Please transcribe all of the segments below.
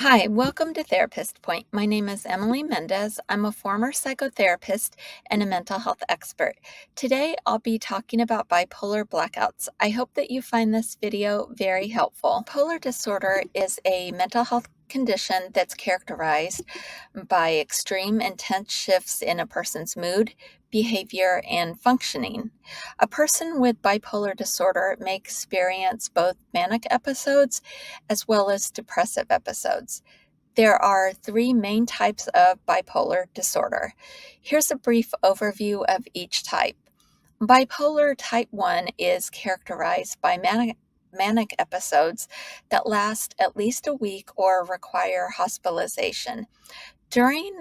Hi, welcome to Therapist Point. My name is Emily Mendez. I'm a former psychotherapist and a mental health expert. Today, I'll be talking about bipolar blackouts. I hope that you find this video very helpful. Bipolar disorder is a mental health condition that's characterized by extreme intense shifts in a person's mood, behavior, and functioning. A person with bipolar disorder may experience both manic episodes as well as depressive episodes. There are three main types of bipolar disorder. Here's a brief overview of each type. Bipolar type 1 is characterized by manic episodes that last at least a week or require hospitalization. During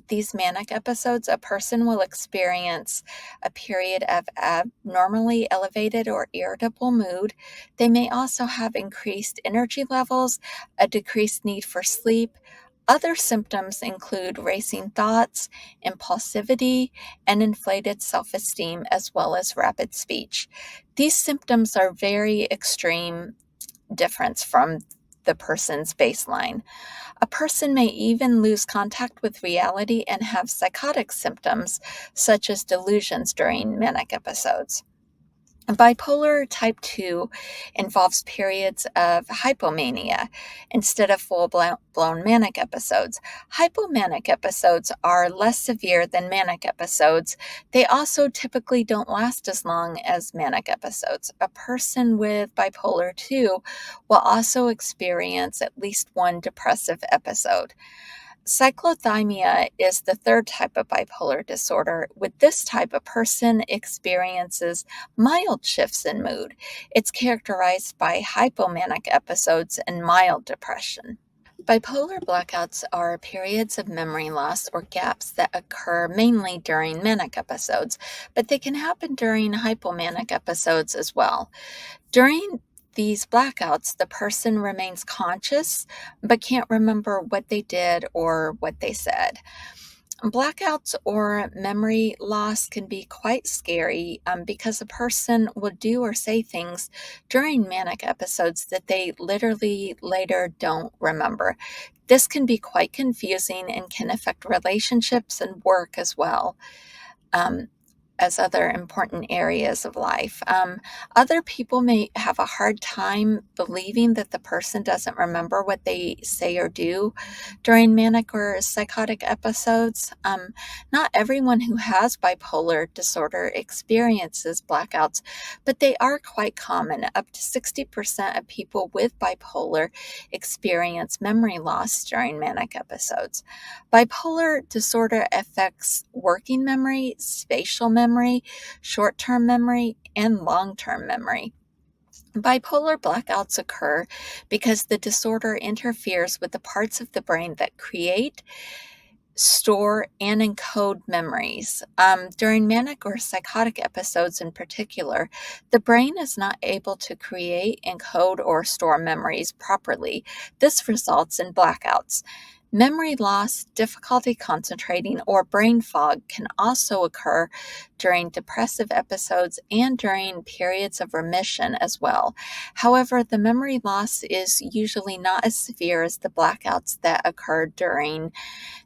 these manic episodes, a person will experience a period of abnormally elevated or irritable mood. They may also have increased energy levels, a decreased need for sleep. Other symptoms include racing thoughts, impulsivity, and inflated self esteem, as well as rapid speech. These symptoms are very extreme difference from the person's baseline. A person may even lose contact with reality and have psychotic symptoms, such as delusions during manic episodes. Bipolar type 2 involves periods of hypomania instead of full blown manic episodes. Hypomanic episodes are less severe than manic episodes. They also typically don't last as long as manic episodes. A person with bipolar 2 will also experience at least one depressive episode. Cyclothymia is the third type of bipolar disorder. With this type, a person experiences mild shifts in mood. It's characterized by hypomanic episodes and mild depression. Bipolar blackouts are periods of memory loss or gaps that occur mainly during manic episodes, but they can happen during hypomanic episodes as well. During these blackouts, the person remains conscious but can't remember what they did or what they said. Blackouts or memory loss can be quite scary because a person will do or say things during manic episodes that they literally later don't remember. This can be quite confusing and can affect relationships and work as well. Um, as other important areas of life. Other people may have a hard time believing that the person doesn't remember what they say or do during manic or psychotic episodes. Not everyone who has bipolar disorder experiences blackouts, but they are quite common. Up to 60% of people with bipolar experience memory loss during manic episodes. Bipolar disorder affects working memory, spatial memory, short term memory, and long term memory. Bipolar blackouts occur because the disorder interferes with the parts of the brain that create, store, and encode memories. During manic or psychotic episodes in particular, the brain is not able to create, encode, or store memories properly. This results in blackouts. Memory loss, difficulty concentrating, or brain fog can also occur during depressive episodes and during periods of remission as well. However, the memory loss is usually not as severe as the blackouts that occur during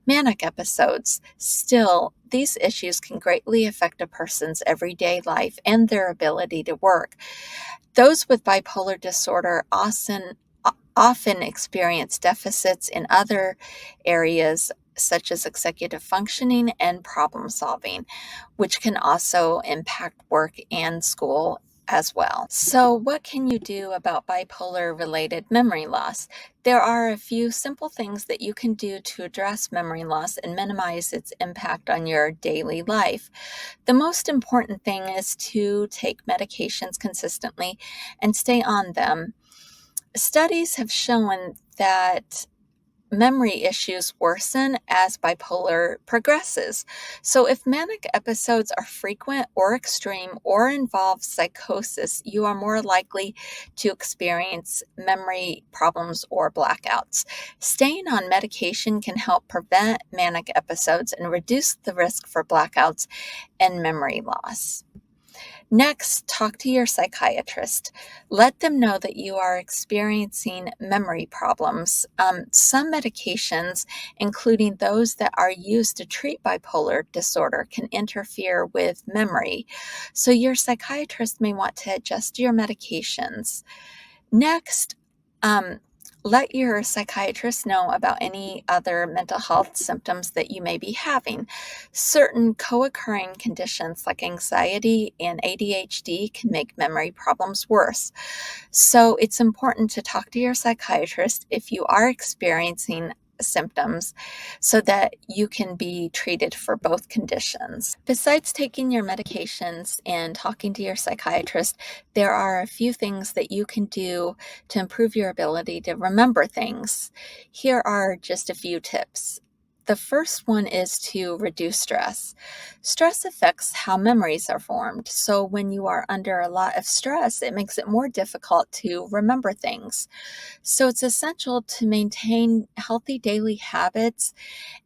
manic episodes. Still, these issues can greatly affect a person's everyday life and their ability to work. Those with bipolar disorder often experience deficits in other areas such as executive functioning and problem solving, which can also impact work and school as well. So, what can you do about bipolar related memory loss? There are a few simple things that you can do to address memory loss and minimize its impact on your daily life. The most important thing is to take medications consistently and stay on them. Studies have shown that memory issues worsen as bipolar progresses. So, if manic episodes are frequent or extreme or involve psychosis, you are more likely to experience memory problems or blackouts. Staying on medication can help prevent manic episodes and reduce the risk for blackouts and memory loss. Next, talk to your psychiatrist. Let them know that you are experiencing memory problems. Some medications, including those that are used to treat bipolar disorder, can interfere with memory. So, your psychiatrist may want to adjust your medications. Next, um, let your psychiatrist know about any other mental health symptoms that you may be having. Certain co occurring conditions like anxiety and ADHD can make memory problems worse. So it's important to talk to your psychiatrist if you are experiencing symptoms so that you can be treated for both conditions. Besides taking your medications and talking to your psychiatrist, there are a few things that you can do to improve your ability to remember things. Here are just a few tips. The first one is to reduce stress. Stress affects how memories are formed. So, when you are under a lot of stress, it makes it more difficult to remember things. So, it's essential to maintain healthy daily habits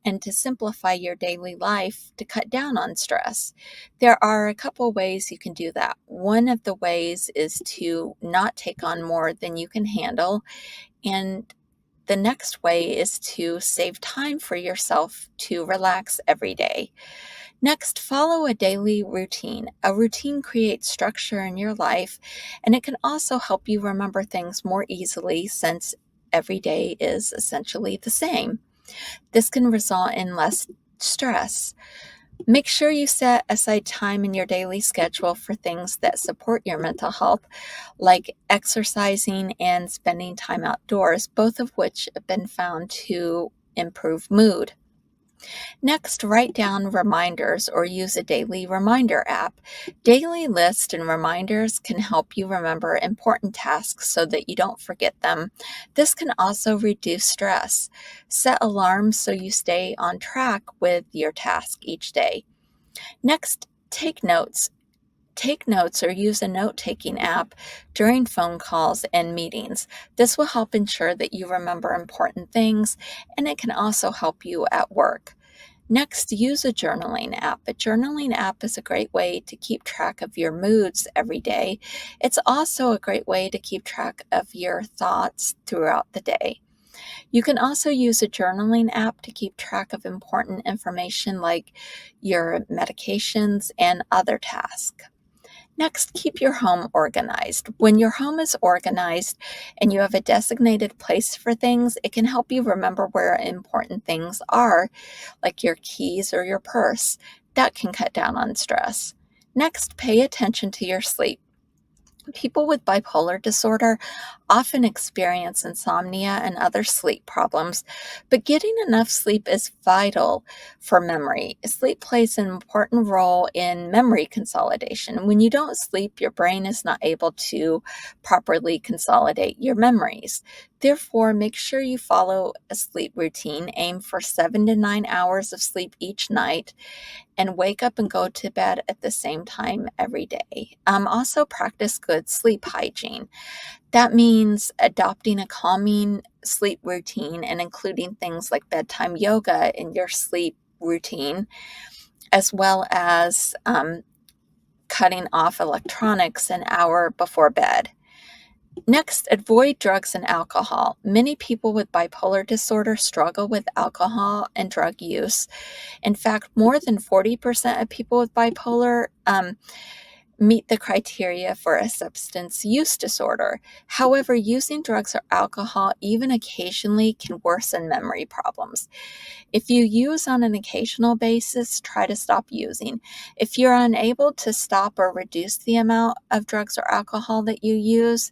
and to simplify your daily life to cut down on stress. There are a couple ways you can do that. One of the ways is to not take on more than you can handle, and the next way is to save time for yourself to relax every day. Next, follow a daily routine. A routine creates structure in your life, and it can also help you remember things more easily since every day is essentially the same. This can result in less stress. Make sure you set aside time in your daily schedule for things that support your mental health, like exercising and spending time outdoors, both of which have been found to improve mood. Next, write down reminders or use a daily reminder app. Daily lists and reminders can help you remember important tasks so that you don't forget them. This can also reduce stress. Set alarms so you stay on track with your task each day. Next, take notes. Take notes or use a note taking app during phone calls and meetings. This will help ensure that you remember important things, and it can also help you at work. Next, use a journaling app. A journaling app is a great way to keep track of your moods every day. It's also a great way to keep track of your thoughts throughout the day. You can also use a journaling app to keep track of important information like your medications and other tasks. Next, keep your home organized. When your home is organized and you have a designated place for things, it can help you remember where important things are, like your keys or your purse. That can cut down on stress. Next, pay attention to your sleep. People with bipolar disorder often experience insomnia and other sleep problems, but getting enough sleep is vital for memory. Sleep plays an important role in memory consolidation. When you don't sleep, your brain is not able to properly consolidate your memories. Therefore, make sure you follow a sleep routine. Aim for 7 to 9 hours of sleep each night and wake up and go to bed at the same time every day. Also, practice good sleep hygiene. That means adopting a calming sleep routine and including things like bedtime yoga in your sleep routine, as well as cutting off electronics an hour before bed. Next, avoid drugs and alcohol. Many people with bipolar disorder struggle with alcohol and drug use. In fact, more than 40% of people with bipolar meet the criteria for a substance use disorder. However, using drugs or alcohol, even occasionally, can worsen memory problems. If you use on an occasional basis, try to stop using. If you're unable to stop or reduce the amount of drugs or alcohol that you use,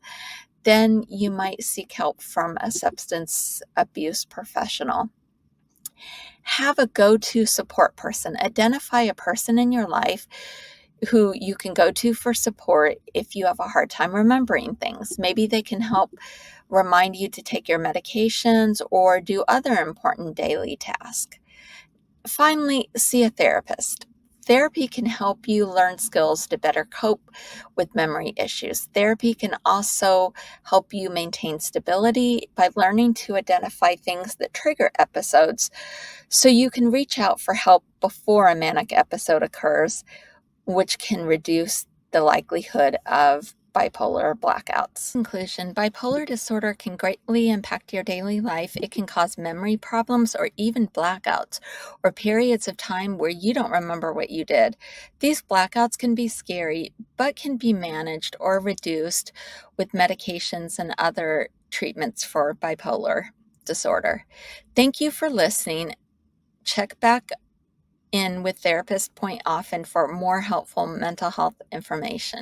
then you might seek help from a substance abuse professional. Have a go-to support person. Identify a person in your life who you can go to for support if you have a hard time remembering things. Maybe they can help remind you to take your medications or do other important daily tasks. Finally, see a therapist. Therapy can help you learn skills to better cope with memory issues. Therapy can also help you maintain stability by learning to identify things that trigger episodes so you can reach out for help before a manic episode occurs, which can reduce the likelihood of bipolar blackouts. In conclusion, bipolar disorder can greatly impact your daily life. It can cause memory problems or even blackouts, or periods of time where you don't remember what you did. These blackouts can be scary, but can be managed or reduced with medications and other treatments for bipolar disorder. Thank you for listening. Check back in with Therapist Point often for more helpful mental health information.